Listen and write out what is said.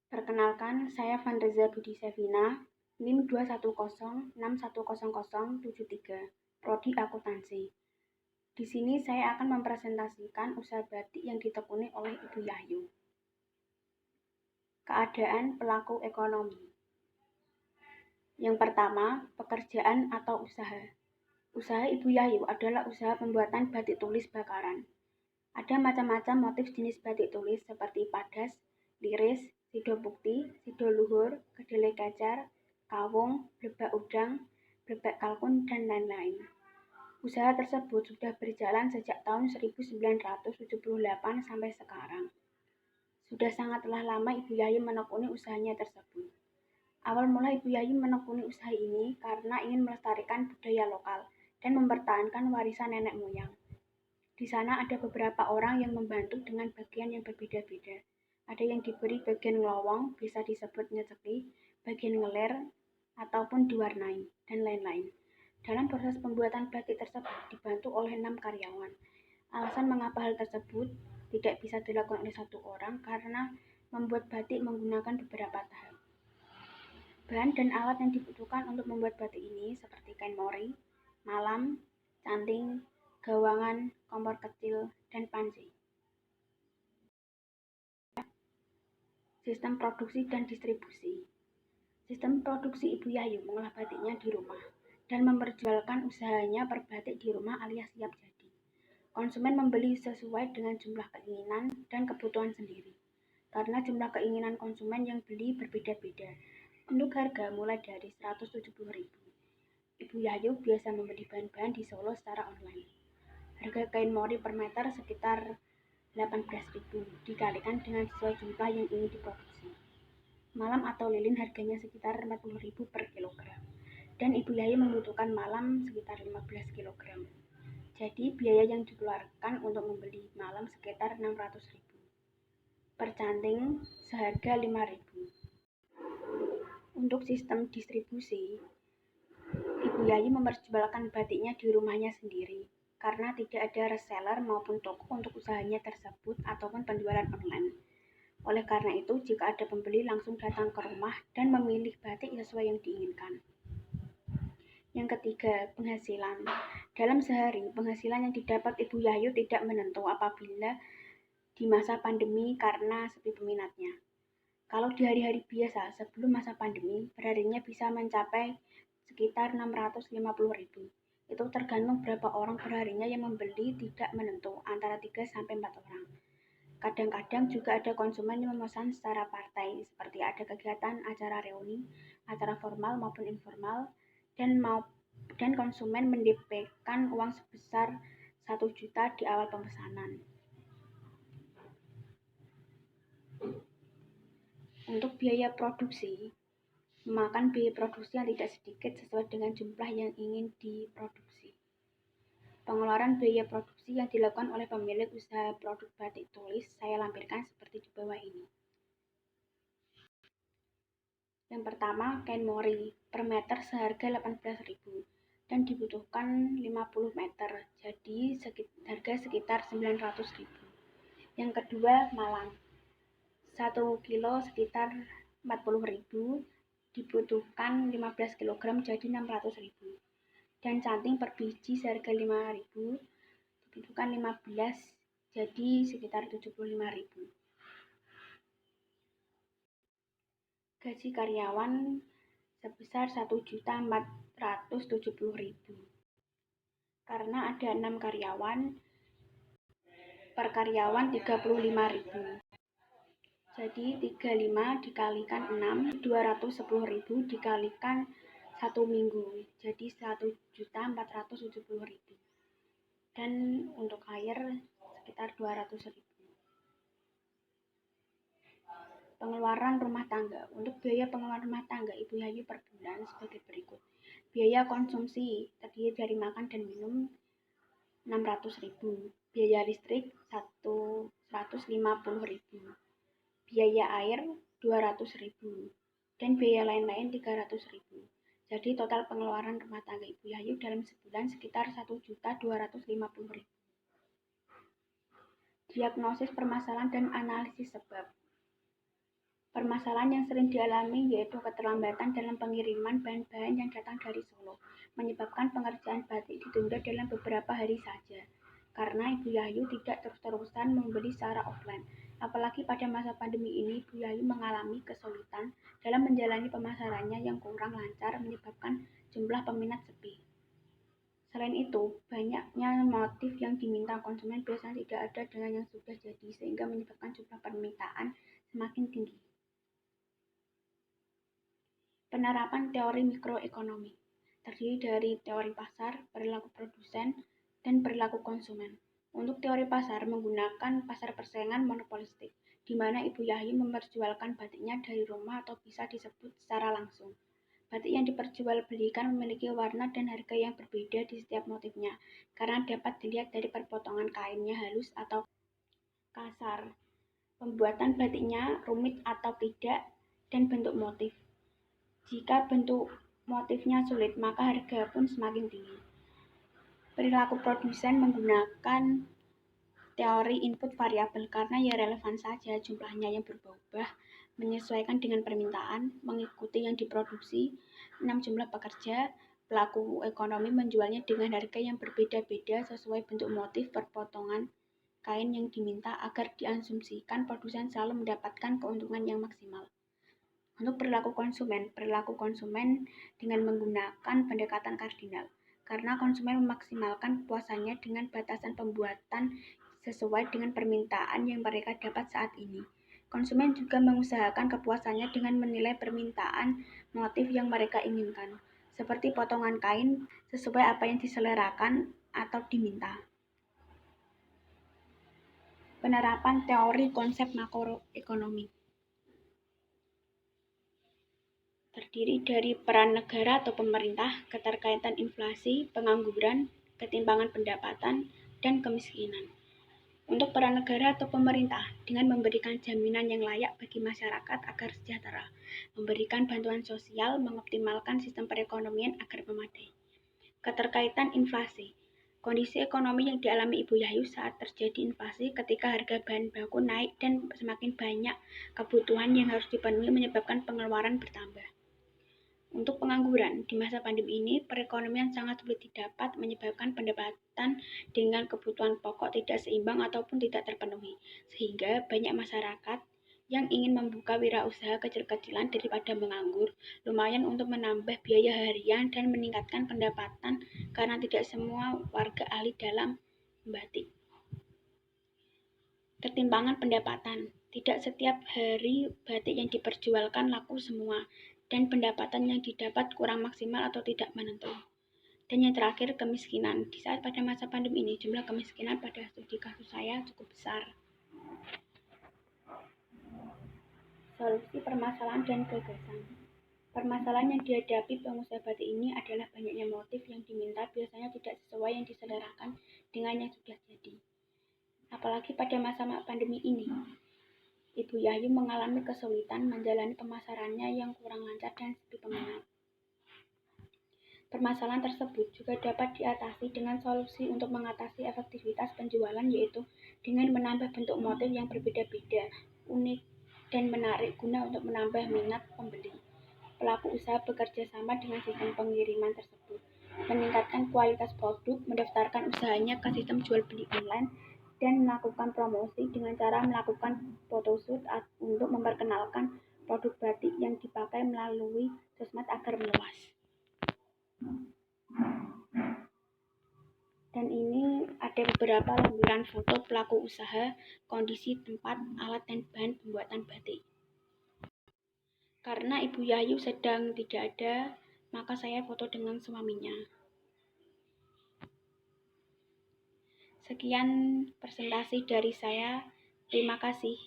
Perkenalkan, saya Vanreza Budi Sevina, NIM 210610073, Prodi Akuntansi. Di sini saya akan mempresentasikan usaha batik yang ditekuni oleh Ibu Yahyu. Keadaan pelaku ekonomi. Yang pertama, pekerjaan atau usaha. Usaha Ibu Yahyu adalah usaha pembuatan batik tulis bakaran. Ada macam-macam motif jenis batik tulis seperti padas, liris, sido bukti, sido luhur, kedelai kacar, kawung, blebak udang, blebak kalkun, dan lain-lain. Usaha tersebut sudah berjalan sejak tahun 1978 sampai sekarang. Sudah sangatlah lama Ibu Yahyu menekuni usahanya tersebut. Awal mula Ibu Yahyu menekuni usaha ini karena ingin melestarikan budaya lokal dan mempertahankan warisan nenek moyang. Di sana ada beberapa orang yang membantu dengan bagian yang berbeda-beda. Ada yang diberi bagian ngelowong, bisa disebut nyeceki, bagian ngeler, ataupun diwarnai, dan lain-lain. Dalam proses pembuatan batik tersebut dibantu oleh 6 karyawan. Alasan mengapa hal tersebut tidak bisa dilakukan oleh satu orang karena membuat batik menggunakan beberapa tahap. Bahan dan alat yang dibutuhkan untuk membuat batik ini seperti kain mori, malam, canting, gawangan, kompor kecil, dan panci. Sistem produksi dan distribusi. Sistem produksi Ibu Yahyu mengolah batiknya di rumah dan memperjualkan usahanya per batik di rumah alias siap jadi. Konsumen membeli sesuai dengan jumlah keinginan dan kebutuhan sendiri. Karena jumlah keinginan konsumen yang beli berbeda-beda. Untuk harga mulai dari 170.000. Ibu Yahyu biasa membeli bahan-bahan di Solo secara online. Harga kain mori per meter sekitar 18.000 dikalikan dengan sesuai jumlah yang ingin diproduksi. Malam atau lilin harganya sekitar 40.000 per kilogram. Dan Ibu Yahyu membutuhkan malam sekitar 15 kilogram. Jadi biaya yang dikeluarkan untuk membeli malam sekitar 600.000. Per canting seharga 5.000. Untuk sistem distribusi, Ibu Yahyu memperjualkan batiknya di rumahnya sendiri karena tidak ada reseller maupun toko untuk usahanya tersebut ataupun penjualan online. Oleh karena itu, jika ada pembeli langsung datang ke rumah dan memilih batik sesuai yang diinginkan. Yang ketiga, penghasilan. Dalam sehari, penghasilan yang didapat Ibu Yahyu tidak menentu apabila di masa pandemi karena sepi peminatnya. Kalau di hari-hari biasa sebelum masa pandemi, perharinya bisa mencapai sekitar 650.000. Itu tergantung berapa orang perharinya yang membeli, tidak menentu, antara 3-4 orang. Kadang-kadang juga ada konsumen yang memesan secara partai, seperti ada kegiatan acara reuni, acara formal maupun informal, dan konsumen mendp-kan uang sebesar 1 juta di awal pemesanan. Untuk biaya produksi, memakan biaya produksi yang tidak sedikit sesuai dengan jumlah yang ingin diproduksi. Pengeluaran biaya produksi yang dilakukan oleh pemilik usaha produk batik tulis saya lampirkan seperti di bawah ini. Yang pertama, kain mori per meter seharga 18.000 dan dibutuhkan 50 meter, jadi harga sekitar 900.000. Yang kedua, malam 1 kilo sekitar 40.000, dibutuhkan 15 kg jadi 600.000. Dan canting per biji seharga 5.000, dibutuhkan 15 jadi sekitar 75.000. Gaji karyawan sebesar 1.470.000. Karena ada 6 karyawan, per karyawan 35.000. Jadi 35 dikalikan 6, 210.000 dikalikan 1 minggu, jadi 1.470.000. Dan untuk air sekitar 200.000. Pengeluaran rumah tangga. Untuk biaya pengeluaran rumah tangga Ibu Yahyu per bulan sebagai berikut. Biaya konsumsi terdiri dari makan dan minum 600.000. Biaya listrik 150.000. Biaya air 200.000 dan biaya lain-lain 300.000. Jadi total pengeluaran rumah tangga Ibu Yahyu dalam sebulan sekitar 1.250.000. Diagnosis permasalahan dan analisis sebab. Permasalahan yang sering dialami yaitu keterlambatan dalam pengiriman bahan-bahan yang datang dari Solo, menyebabkan pengerjaan batik ditunda dalam beberapa hari saja, karena Ibu Yahyu tidak terus-terusan membeli secara offline. Apalagi pada masa pandemi ini, Ibu Yahyu mengalami kesulitan dalam menjalani pemasarannya yang kurang lancar, menyebabkan jumlah peminat sepi. Selain itu, banyaknya motif yang diminta konsumen biasanya tidak ada dengan yang sudah jadi, sehingga menyebabkan jumlah permintaan semakin tinggi. Penerapan teori mikroekonomi terdiri dari teori pasar, perilaku produsen, dan perilaku konsumen. Untuk teori pasar menggunakan pasar persaingan monopolistik, di mana Ibu Yahyu memperjualkan batiknya dari rumah atau bisa disebut secara langsung. Batik yang diperjualbelikan memiliki warna dan harga yang berbeda di setiap motifnya, karena dapat dilihat dari perpotongan kainnya halus atau kasar, pembuatan batiknya rumit atau tidak, dan bentuk motif. Jika bentuk motifnya sulit, maka harga pun semakin tinggi. Perilaku produsen menggunakan teori input variabel karena ya relevan saja jumlahnya yang berubah-ubah, menyesuaikan dengan permintaan, mengikuti yang diproduksi. 6. Jumlah pekerja. Pelaku ekonomi menjualnya dengan harga yang berbeda-beda sesuai bentuk motif perpotongan kain yang diminta agar diasumsikan produsen selalu mendapatkan keuntungan yang maksimal. Untuk perilaku konsumen dengan menggunakan pendekatan kardinal, karena konsumen memaksimalkan kepuasannya dengan batasan pembuatan sesuai dengan permintaan yang mereka dapat saat ini. Konsumen juga mengusahakan kepuasannya dengan menilai permintaan motif yang mereka inginkan, seperti potongan kain sesuai apa yang diselerakan atau diminta. Penerapan teori konsep makroekonomi terdiri dari peran negara atau pemerintah, keterkaitan inflasi, pengangguran, ketimpangan pendapatan, dan kemiskinan. Untuk peran negara atau pemerintah, dengan memberikan jaminan yang layak bagi masyarakat agar sejahtera, memberikan bantuan sosial, mengoptimalkan sistem perekonomian agar memadai. Keterkaitan inflasi. Kondisi ekonomi yang dialami Ibu Yahyu saat terjadi inflasi ketika harga bahan baku naik dan semakin banyak kebutuhan yang harus dipenuhi menyebabkan pengeluaran bertambah. Untuk pengangguran, di masa pandemi ini, perekonomian sangat sulit didapat menyebabkan pendapatan dengan kebutuhan pokok tidak seimbang ataupun tidak terpenuhi, sehingga banyak masyarakat yang ingin membuka wirausaha kecil-kecilan daripada menganggur, lumayan untuk menambah biaya harian dan meningkatkan pendapatan karena tidak semua warga ahli dalam membatik. Ketimpangan pendapatan. Tidak setiap hari batik yang diperjualkan laku semua, dan pendapatan yang didapat kurang maksimal atau tidak menentu. Dan yang terakhir, kemiskinan. Di saat pada masa pandemi ini, jumlah kemiskinan pada studi kasus saya cukup besar. Solusi permasalahan dan gagasan. Permasalahan yang dihadapi pengusaha batik ini adalah banyaknya motif yang diminta biasanya tidak sesuai yang diselerakan dengan yang sudah jadi. Apalagi pada masa pandemi ini, Ibu Yahyu mengalami kesulitan menjalani pemasarannya yang kurang lancar dan sepi peminat. Permasalahan tersebut juga dapat diatasi dengan solusi untuk mengatasi efektivitas penjualan, yaitu dengan menambah bentuk motif yang berbeda-beda, unik, dan menarik guna untuk menambah minat pembeli. Pelaku usaha bekerja sama dengan sistem pengiriman tersebut, meningkatkan kualitas produk, mendaftarkan usahanya ke sistem jual beli online, dan melakukan promosi dengan cara melakukan photoshoot untuk memperkenalkan produk batik yang dipakai melalui sosmed agar meluas. Dan ini ada beberapa lampiran foto pelaku usaha, kondisi tempat, alat, dan bahan pembuatan batik. Karena Ibu Yahyu sedang tidak ada, maka saya foto dengan suaminya. Sekian presentasi dari saya. Terima kasih.